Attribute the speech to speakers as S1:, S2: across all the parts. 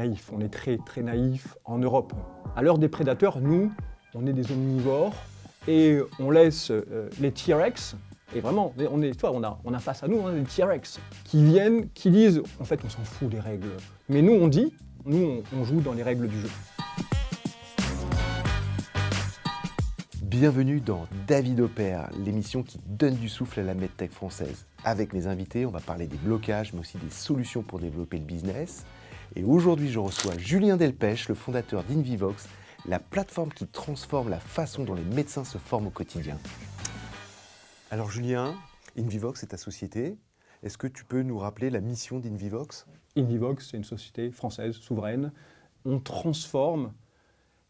S1: naïf, on est très, très naïf en Europe. À l'heure des prédateurs, nous, on est des omnivores et on laisse les T-Rex, et vraiment, on a face à nous des T-Rex qui viennent, qui disent, en fait, on s'en fout des règles. Mais nous, on joue dans les règles du jeu.
S2: Bienvenue dans David Opère, l'émission qui donne du souffle à la medtech française. Avec mes invités, on va parler des blocages, mais aussi des solutions pour développer le business. Et aujourd'hui, je reçois Julien Delpech, le fondateur d'Invivox, la plateforme qui transforme la façon dont les médecins se forment au quotidien. Alors Julien, Invivox est ta société. Est-ce que tu peux nous rappeler la mission d'Invivox ?
S1: Invivox, c'est une société française, souveraine. On transforme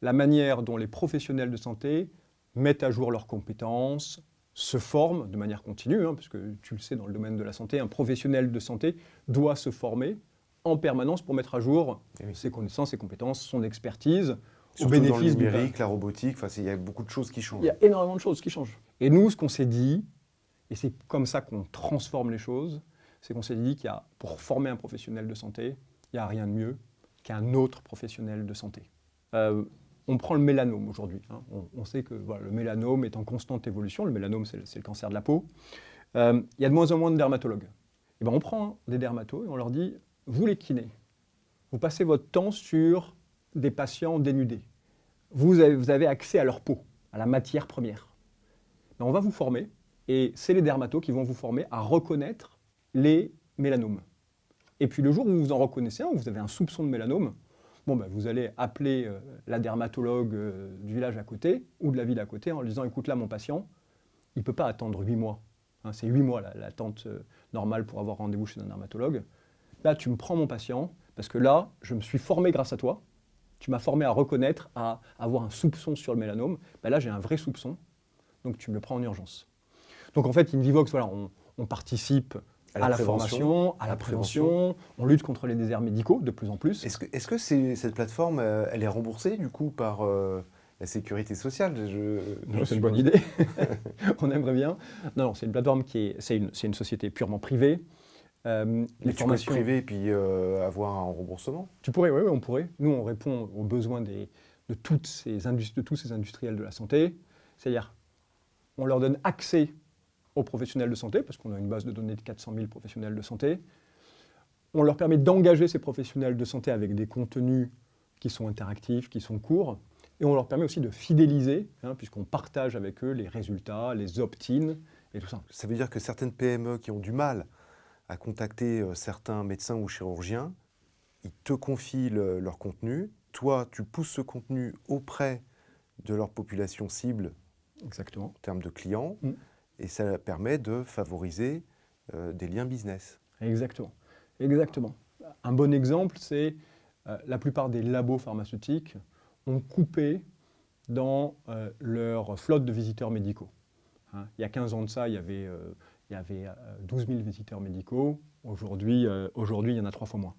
S1: la manière dont les professionnels de santé mettent à jour leurs compétences, se forment de manière continue, puisque tu le sais, dans le domaine de la santé, un professionnel de santé doit se former en permanence pour mettre à jour ses connaissances, ses compétences, son expertise,
S2: surtout au bénéfice dans le numérique, la robotique, il y a beaucoup de choses qui changent.
S1: Il y a énormément de choses qui changent. Et nous, ce qu'on s'est dit, et c'est comme ça qu'on transforme les choses, c'est qu'on s'est dit qu'il y a, pour former un professionnel de santé, il n'y a rien de mieux qu'un autre professionnel de santé. On prend le mélanome aujourd'hui. On sait que le mélanome est en constante évolution. Le mélanome, c'est le cancer de la peau. Il y a de moins en moins de dermatologues. Et on prend des dermatos et on leur dit, vous les kinés, vous passez votre temps sur des patients dénudés. Vous avez accès à leur peau, à la matière première. On va vous former, et c'est les dermatos qui vont vous former à reconnaître les mélanomes. Et puis le jour où vous en reconnaissez un, où vous avez un soupçon de mélanome, vous allez appeler la dermatologue du village à côté ou de la ville à côté en lui disant « Écoute, là, mon patient, il ne peut pas attendre 8 mois. C'est 8 mois l'attente normale pour avoir rendez-vous chez un dermatologue. Là, tu me prends mon patient, parce que là, je me suis formé grâce à toi. Tu m'as formé à reconnaître, à avoir un soupçon sur le mélanome. Là, j'ai un vrai soupçon, donc tu me le prends en urgence. » Donc en fait, Invivox, on participe à la formation, à la prévention, on lutte contre les déserts médicaux de plus en plus.
S2: Est-ce que cette plateforme, elle est remboursée du coup par la sécurité sociale ?
S1: C'est une bonne idée, on aimerait bien. Non, c'est une plateforme c'est une société purement privée.
S2: Les formations privées et puis avoir un remboursement ?
S1: Tu pourrais, oui, on pourrait. Nous, on répond aux besoins de tous ces industriels de la santé. C'est-à-dire, on leur donne accès aux professionnels de santé, parce qu'on a une base de données de 400 000 professionnels de santé. On leur permet d'engager ces professionnels de santé avec des contenus qui sont interactifs, qui sont courts, et on leur permet aussi de fidéliser, puisqu'on partage avec eux les résultats, les opt-in et tout ça.
S2: Ça veut dire que certaines PME qui ont du mal à contacter certains médecins ou chirurgiens, ils te confient leur contenu. Toi, tu pousses ce contenu auprès de leur population cible.
S1: Exactement.
S2: En termes de clients. Et ça permet de favoriser des liens business.
S1: Exactement. Un bon exemple, c'est la plupart des labos pharmaceutiques ont coupé dans leur flotte de visiteurs médicaux. Il y a 15 ans de ça, il y avait 12 000 visiteurs médicaux. Aujourd'hui, il y en a 3 fois moins.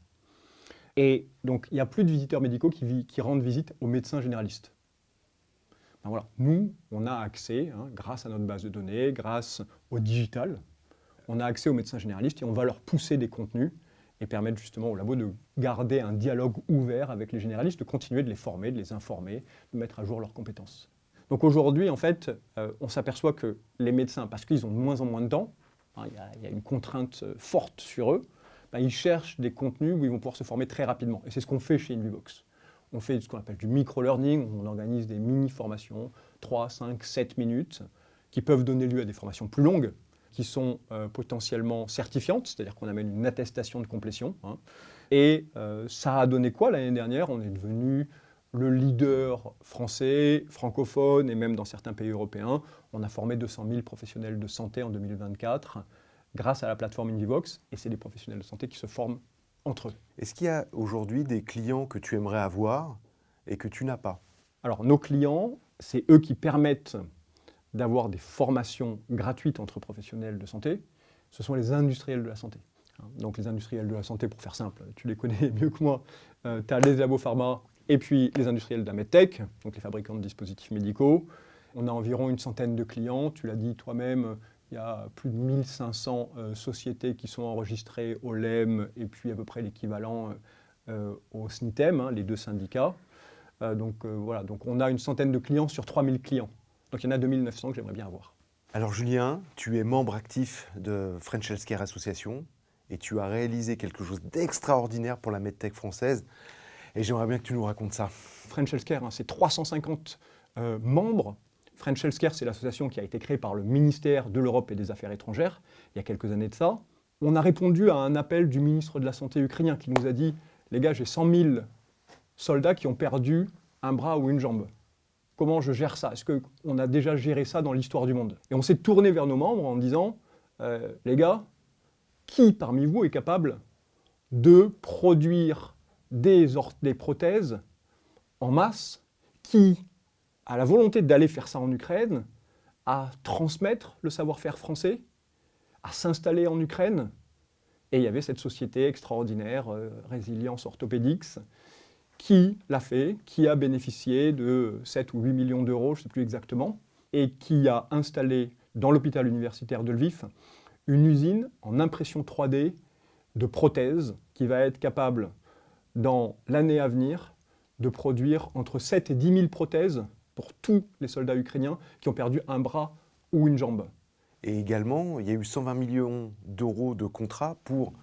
S1: Et donc, il n'y a plus de visiteurs médicaux qui rendent visite aux médecins généralistes. Nous, on a accès, grâce à notre base de données, grâce au digital, on a accès aux médecins généralistes et on va leur pousser des contenus et permettre justement au labo de garder un dialogue ouvert avec les généralistes, de continuer de les former, de les informer, de mettre à jour leurs compétences. Donc aujourd'hui, en fait, on s'aperçoit que les médecins, parce qu'ils ont de moins en moins de temps, il y a une contrainte forte sur eux, ils cherchent des contenus où ils vont pouvoir se former très rapidement. Et c'est ce qu'on fait chez Invivox. On fait ce qu'on appelle du micro-learning, on organise des mini-formations, 3, 5, 7 minutes, qui peuvent donner lieu à des formations plus longues, qui sont potentiellement certifiantes, c'est-à-dire qu'on amène une attestation de complétion. Et ça a donné quoi l'année dernière ? On est devenu le leader français, francophone, et même dans certains pays européens. On a formé 200 000 professionnels de santé en 2024, grâce à la plateforme Invivox, et c'est des professionnels de santé qui se forment entre eux.
S2: Est-ce qu'il y a aujourd'hui des clients que tu aimerais avoir et que tu n'as pas ?
S1: Alors, nos clients, c'est eux qui permettent d'avoir des formations gratuites entre professionnels de santé. Ce sont les industriels de la santé. Donc, les industriels de la santé, pour faire simple, tu les connais mieux que moi. Tu as les labos pharma et puis les industriels de la medtech, donc les fabricants de dispositifs médicaux. On a environ une centaine de clients, tu l'as dit toi-même. Il y a plus de 1500 sociétés qui sont enregistrées au LEM et puis à peu près l'équivalent au SNITEM, hein, les deux syndicats. Voilà, donc on a une centaine de clients sur 3000 clients. Donc il y en a 2900 que j'aimerais bien avoir.
S2: Alors Julien, tu es membre actif de French Healthcare Association et tu as réalisé quelque chose d'extraordinaire pour la medtech française. Et j'aimerais bien que tu nous racontes ça.
S1: French Healthcare, hein, c'est 350 membres. French Healthcare, c'est l'association qui a été créée par le ministère de l'Europe et des Affaires étrangères, il y a quelques années de ça. On a répondu à un appel du ministre de la Santé ukrainien qui nous a dit « Les gars, j'ai 100 000 soldats qui ont perdu un bras ou une jambe. Comment je gère ça? Est-ce qu'on a déjà géré ça dans l'histoire du monde ?» Et on s'est tourné vers nos membres en disant « Les gars, qui parmi vous est capable de produire des prothèses en masse, qui a la volonté d'aller faire ça en Ukraine, à transmettre le savoir-faire français, à s'installer en Ukraine ?» Et il y avait cette société extraordinaire, Résilience Orthopédics, qui l'a fait, qui a bénéficié de 7 ou 8 millions d'euros, je ne sais plus exactement, et qui a installé dans l'hôpital universitaire de Lviv une usine en impression 3D de prothèses qui va être capable, dans l'année à venir, de produire entre 7 et 10 000 prothèses pour tous les soldats ukrainiens qui ont perdu un bras ou une jambe.
S2: Et également, il y a eu 120 millions d'euros de contrats pour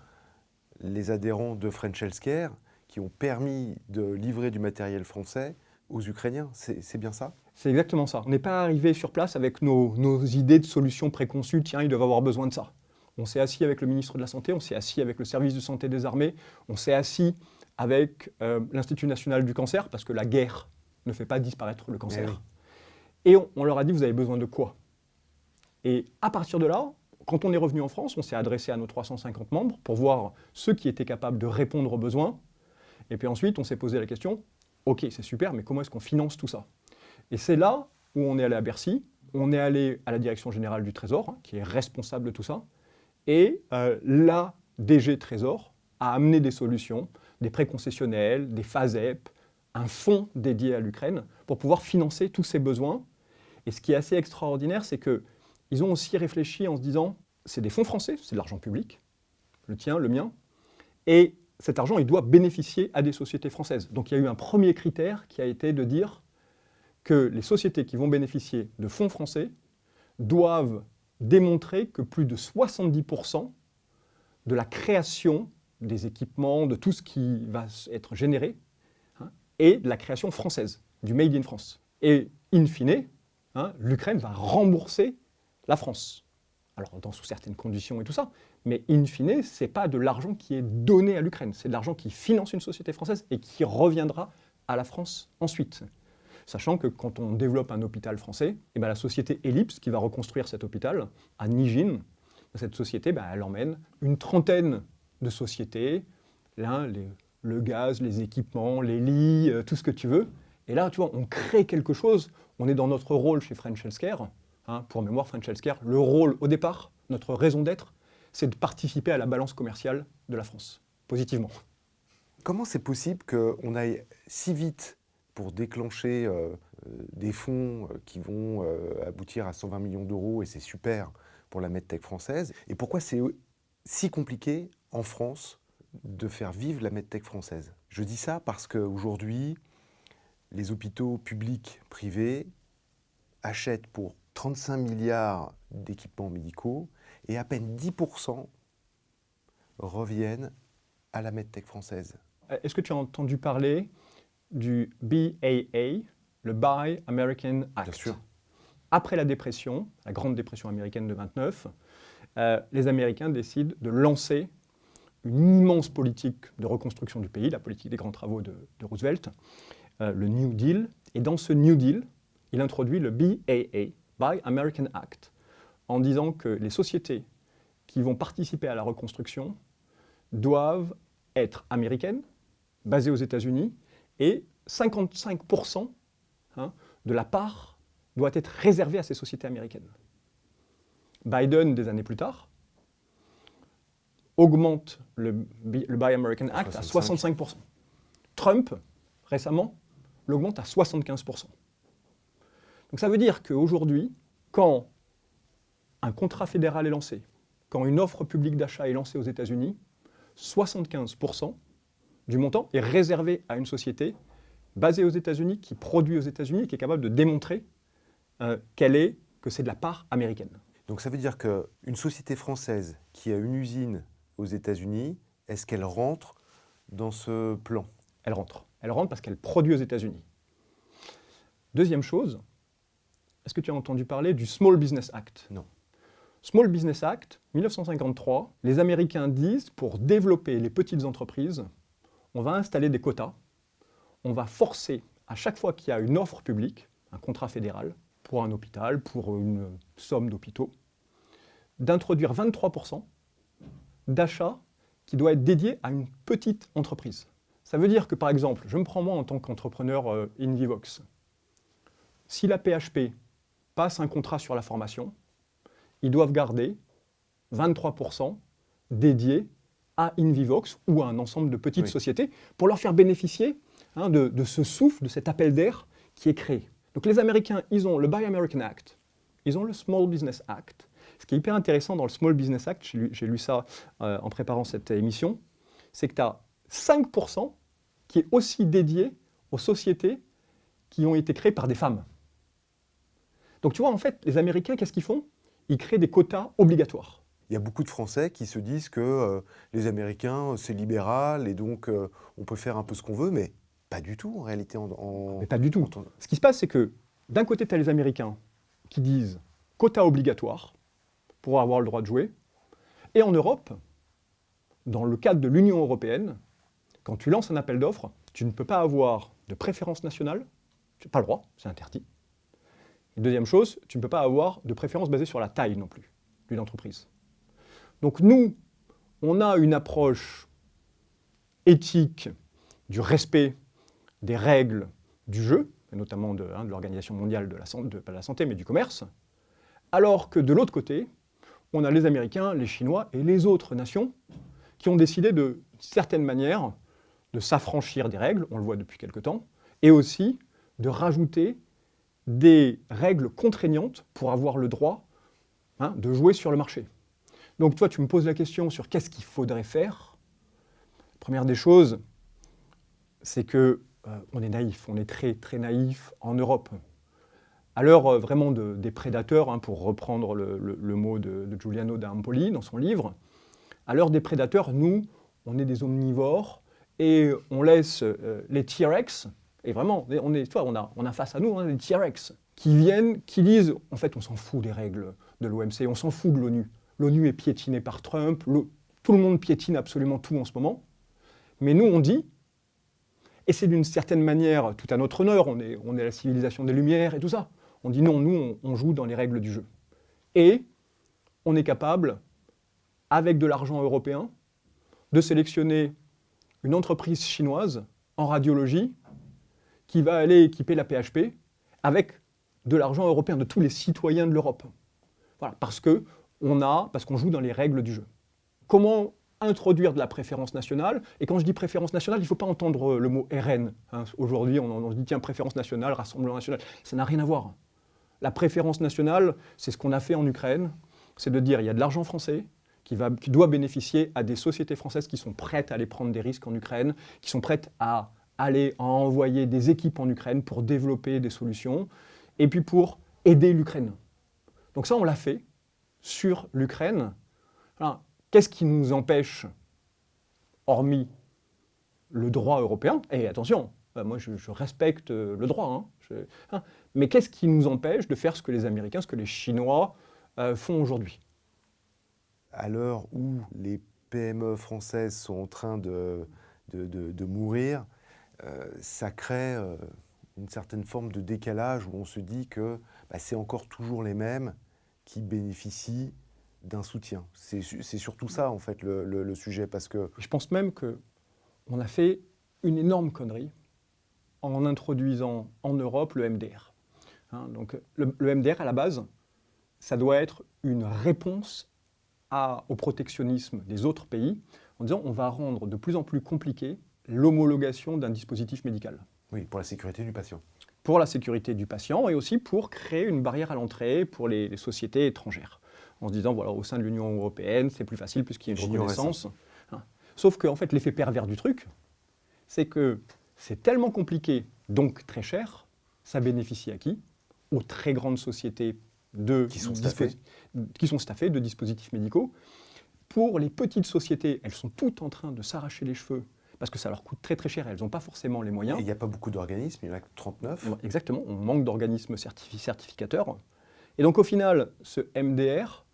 S2: les adhérents de French Healthcare qui ont permis de livrer du matériel français aux Ukrainiens. C'est bien ça?
S1: C'est exactement ça. On n'est pas arrivé sur place avec nos idées de solutions préconçues. Tiens, ils doivent avoir besoin de ça. On s'est assis avec le ministre de la Santé, on s'est assis avec le service de santé des armées, on s'est assis avec l'Institut national du cancer, parce que la guerre ne fait pas disparaître le cancer. Oui. Et on leur a dit, vous avez besoin de quoi? Et à partir de là, quand on est revenu en France, on s'est adressé à nos 350 membres pour voir ceux qui étaient capables de répondre aux besoins. Et puis ensuite, on s'est posé la question, ok, c'est super, mais comment est-ce qu'on finance tout ça? Et c'est là où on est allé à Bercy, on est allé à la Direction générale du Trésor, hein, qui est responsable de tout ça, et la DG Trésor a amené des solutions, des prêts concessionnels, des FASEP, un fonds dédié à l'Ukraine, pour pouvoir financer tous ces besoins. Et ce qui est assez extraordinaire, c'est qu'ils ont aussi réfléchi en se disant, c'est des fonds français, c'est de l'argent public, le tien, le mien, et cet argent, il doit bénéficier à des sociétés françaises. Donc il y a eu un premier critère qui a été de dire que les sociétés qui vont bénéficier de fonds français doivent démontrer que plus de 70% de la création des équipements, de tout ce qui va être généré, hein, est de la création française, du Made in France. Et in fine, hein, l'Ukraine va rembourser la France. Alors, sous certaines conditions et tout ça, mais in fine, ce n'est pas de l'argent qui est donné à l'Ukraine, c'est de l'argent qui finance une société française et qui reviendra à la France ensuite. Sachant que quand on développe un hôpital français, eh ben la société Ellipse, qui va reconstruire cet hôpital, à Nijin, cette société, ben elle emmène une trentaine de sociétés, là, le gaz, les équipements, les lits, tout ce que tu veux. Et là, tu vois, on crée quelque chose, on est dans notre rôle chez French Healthcare. Hein, pour mémoire, French Healthcare, le rôle au départ, notre raison d'être, c'est de participer à la balance commerciale de la France, positivement.
S2: Comment c'est possible qu'on aille si vite pour déclencher des fonds qui vont aboutir à 120 millions d'euros, et c'est super pour la medtech française? Et pourquoi c'est si compliqué en France de faire vivre la medtech française? Je dis ça parce qu'aujourd'hui, les hôpitaux publics, privés, achètent pour 35 milliards d'équipements médicaux et à peine 10% reviennent à la medtech française.
S1: Est-ce que tu as entendu parler du BAA, le Buy American Act?
S2: Bien sûr.
S1: Après la dépression, la grande dépression américaine de 29, les Américains décident de lancer une immense politique de reconstruction du pays, la politique des grands travaux de Roosevelt, le New Deal. Et dans ce New Deal, il introduit le BAA, Buy American Act, en disant que les sociétés qui vont participer à la reconstruction doivent être américaines, basées aux États-Unis, et 55% de la part doit être réservée à ces sociétés américaines. Biden, des années plus tard, augmente le Buy American Act à 65%. Trump, récemment, l'augmente à 75%. Donc ça veut dire qu'aujourd'hui, quand un contrat fédéral est lancé, quand une offre publique d'achat est lancée aux États-Unis, 75% du montant est réservé à une société basée aux États-Unis, qui produit aux États-Unis et qui est capable de démontrer que c'est de la part américaine.
S2: Donc ça veut dire qu'une société française qui a une usine aux États-Unis, est-ce qu'elle rentre dans ce plan?
S1: Elle rentre. Elle rentre parce qu'elle produit aux États-Unis. Deuxième chose, est-ce que tu as entendu parler du Small Business Act?
S2: Non.
S1: Small Business Act, 1953, les Américains disent, pour développer les petites entreprises, on va installer des quotas, on va forcer, à chaque fois qu'il y a une offre publique, un contrat fédéral, pour un hôpital, pour une somme d'hôpitaux, d'introduire 23% d'achats qui doit être dédié à une petite entreprise. Ça veut dire que, par exemple, je me prends moi en tant qu'entrepreneur InVivox. Si la PHP passe un contrat sur la formation, ils doivent garder 23% dédiés à InVivox ou à un ensemble de petites sociétés pour leur faire bénéficier de ce souffle, de cet appel d'air qui est créé. Donc les Américains, ils ont le Buy American Act, ils ont le Small Business Act. Ce qui est hyper intéressant dans le Small Business Act, j'ai lu ça en préparant cette émission, c'est que tu as 5% qui est aussi dédié aux sociétés qui ont été créées par des femmes. Donc tu vois, en fait, les Américains, qu'est-ce qu'ils font? Ils créent des quotas obligatoires.
S2: Il y a beaucoup de Français qui se disent que les Américains, c'est libéral et donc on peut faire un peu ce qu'on veut, mais pas du tout en réalité.
S1: Mais pas du tout. Ce qui se passe, c'est que d'un côté, tu as les Américains qui disent quota obligatoire pour avoir le droit de jouer, et en Europe, dans le cadre de l'Union européenne, quand tu lances un appel d'offres, tu ne peux pas avoir de préférence nationale, tu n'as pas le droit, c'est interdit. Et deuxième chose, tu ne peux pas avoir de préférence basée sur la taille non plus d'une entreprise. Donc nous, on a une approche éthique du respect des règles du jeu, et notamment de l'Organisation mondiale de pas de la santé, mais du commerce, alors que de l'autre côté, on a les Américains, les Chinois et les autres nations qui ont décidé d'une certaine manière de s'affranchir des règles, on le voit depuis quelque temps, et aussi de rajouter des règles contraignantes pour avoir le droit de jouer sur le marché. Donc toi, tu me poses la question sur qu'est-ce qu'il faudrait faire. La première des choses, c'est que on est naïf, on est très très naïf en Europe. À l'heure vraiment des prédateurs, pour reprendre le mot de Giuliano d'Ampoli dans son livre, à l'heure des prédateurs, nous, on est des omnivores et on laisse les T-Rex, et vraiment, on a face à nous des T-Rex qui viennent, qui disent, en fait, on s'en fout des règles de l'OMC, on s'en fout de l'ONU. L'ONU est piétinée par Trump, tout le monde piétine absolument tout en ce moment. Mais nous, on dit, et c'est d'une certaine manière tout à notre honneur, on est la civilisation des Lumières et tout ça. On dit non, nous, on joue dans les règles du jeu. Et on est capable, avec de l'argent européen, de sélectionner une entreprise chinoise en radiologie qui va aller équiper la PHP avec de l'argent européen de tous les citoyens de l'Europe. Voilà, parce qu'on joue dans les règles du jeu. Comment introduire de la préférence nationale? Et quand je dis préférence nationale, il ne faut pas entendre le mot RN. Aujourd'hui, on se dit, tiens, préférence nationale, Rassemblement national. Ça n'a rien à voir. La préférence nationale, c'est ce qu'on a fait en Ukraine. C'est de dire, il y a de l'argent français qui doit bénéficier à des sociétés françaises qui sont prêtes à aller prendre des risques en Ukraine, qui sont prêtes à aller envoyer des équipes en Ukraine pour développer des solutions, et puis pour aider l'Ukraine. Donc ça, on l'a fait sur l'Ukraine. Alors, qu'est-ce qui nous empêche, hormis le droit européen, et attention, moi je respecte le droit, mais qu'est-ce qui nous empêche de faire ce que les Américains, ce que les Chinois font aujourd'hui?
S2: À l'heure où les PME françaises sont en train de mourir, ça crée une certaine forme de décalage où on se dit que c'est encore toujours les mêmes qui bénéficient d'un soutien. C'est surtout ça, en fait, le sujet, parce que...
S1: Je pense même qu'on a fait une énorme connerie en introduisant en Europe le MDR. Donc, le MDR, à la base, ça doit être une réponse au protectionnisme des autres pays, en disant on va rendre de plus en plus compliqué l'homologation d'un dispositif médical.
S2: Oui, pour la sécurité du patient.
S1: Pour la sécurité du patient et aussi pour créer une barrière à l'entrée pour les sociétés étrangères. En se disant, voilà, au sein de l'Union européenne, c'est plus facile puisqu'il y a une reconnaissance. Sauf qu'en fait, l'effet pervers du truc, c'est que c'est tellement compliqué, donc très cher, ça bénéficie à qui? Aux très grandes sociétés
S2: Qui sont staffées.
S1: qui sont staffées de dispositifs médicaux. Pour les petites sociétés, elles sont toutes en train de s'arracher les cheveux parce que ça leur coûte très très cher et elles n'ont pas forcément les
S2: Et
S1: moyens.
S2: il n'y a pas beaucoup d'organismes, il y en a que 39.
S1: Exactement, on manque d'organismes certificateurs. Et donc au final, ce MDR,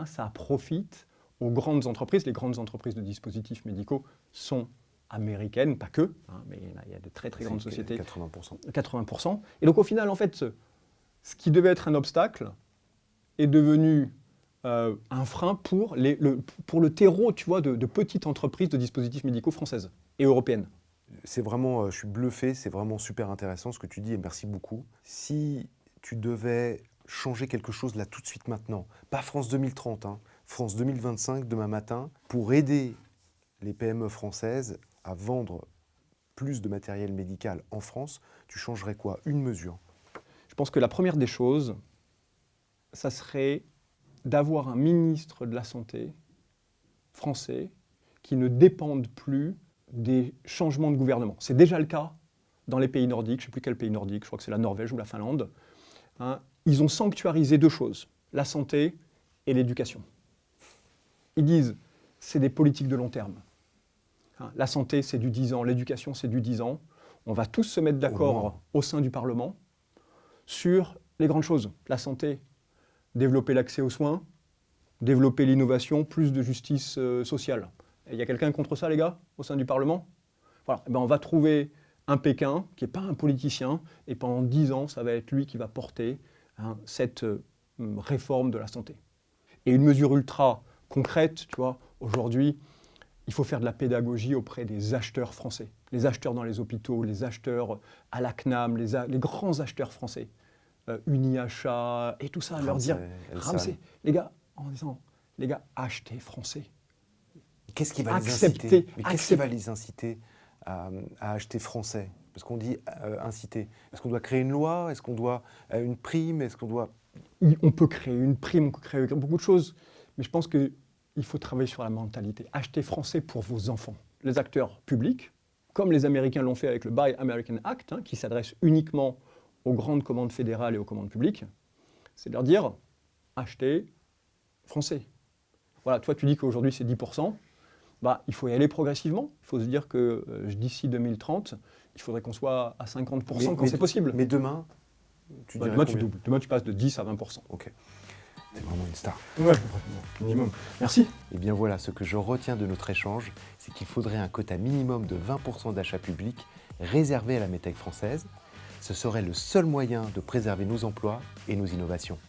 S1: ça profite aux grandes entreprises. Les grandes entreprises de dispositifs médicaux sont américaines, pas que, mais il y a de très très grandes sociétés.
S2: 80%.
S1: 80%. Et donc au final, en fait, ce qui devait être un obstacle est devenu un frein pour le terreau, tu vois, de petites entreprises de dispositifs médicaux françaises et européennes.
S2: C'est vraiment, je suis bluffé, c'est vraiment super intéressant ce que tu dis et merci beaucoup. Si tu devais changer quelque chose là tout de suite maintenant, pas France 2030, France 2025 demain matin, pour aider les PME françaises à vendre plus de matériel médical en France, tu changerais quoi? Une mesure?
S1: Je pense que la première des choses, ça serait d'avoir un ministre de la Santé français qui ne dépende plus des changements de gouvernement. C'est déjà le cas dans les pays nordiques, je ne sais plus quel pays nordique, je crois que c'est la Norvège ou la Finlande. Ils ont sanctuarisé deux choses, la santé et l'éducation. Ils disent, c'est des politiques de long terme. La santé, c'est du 10 ans, l'éducation, c'est du 10 ans. On va tous se mettre d'accord au sein du Parlement sur les grandes choses. La santé, développer l'accès aux soins, développer l'innovation, plus de justice sociale. Il y a quelqu'un contre ça, les gars, au sein du Parlement? Voilà. Et ben, on va trouver un Pékin qui n'est pas un politicien, et pendant 10 ans, ça va être lui qui va porter cette réforme de la santé. Et une mesure ultra concrète, tu vois, aujourd'hui, il faut faire de la pédagogie auprès des acheteurs français. Les acheteurs dans les hôpitaux, les acheteurs à la CNAM, les grands acheteurs français. Uniachat et tout ça, leur dire, Ramsay, les gars, en disant, les gars, achetez français.
S2: Qu'est-ce qui va les inciter? Mais qu'est-ce qui va les inciter à acheter français? Parce qu'on dit inciter. Est-ce qu'on doit créer une loi? Est-ce qu'on doit une prime? Est-ce qu'on doit...
S1: On peut créer une prime, on peut créer beaucoup de choses, mais je pense qu'il faut travailler sur la mentalité. Achetez français pour vos enfants. Les acteurs publics, comme les Américains l'ont fait avec le Buy American Act, qui s'adresse uniquement aux grandes commandes fédérales et aux commandes publiques, c'est de leur dire, achetez français. Voilà, toi tu dis qu'aujourd'hui c'est 10%, il faut y aller progressivement. Il faut se dire que d'ici 2030, il faudrait qu'on soit à 50% quand c'est possible.
S2: Mais demain, tu dirais
S1: demain tu doubles, demain tu passes de 10 à 20%.
S2: Ok, t'es vraiment une star.
S1: Ouais, minimum. Merci.
S2: Et bien voilà, ce que je retiens de notre échange, c'est qu'il faudrait un quota minimum de 20% d'achats publics réservé à la medtech française. Ce serait le seul moyen de préserver nos emplois et nos innovations.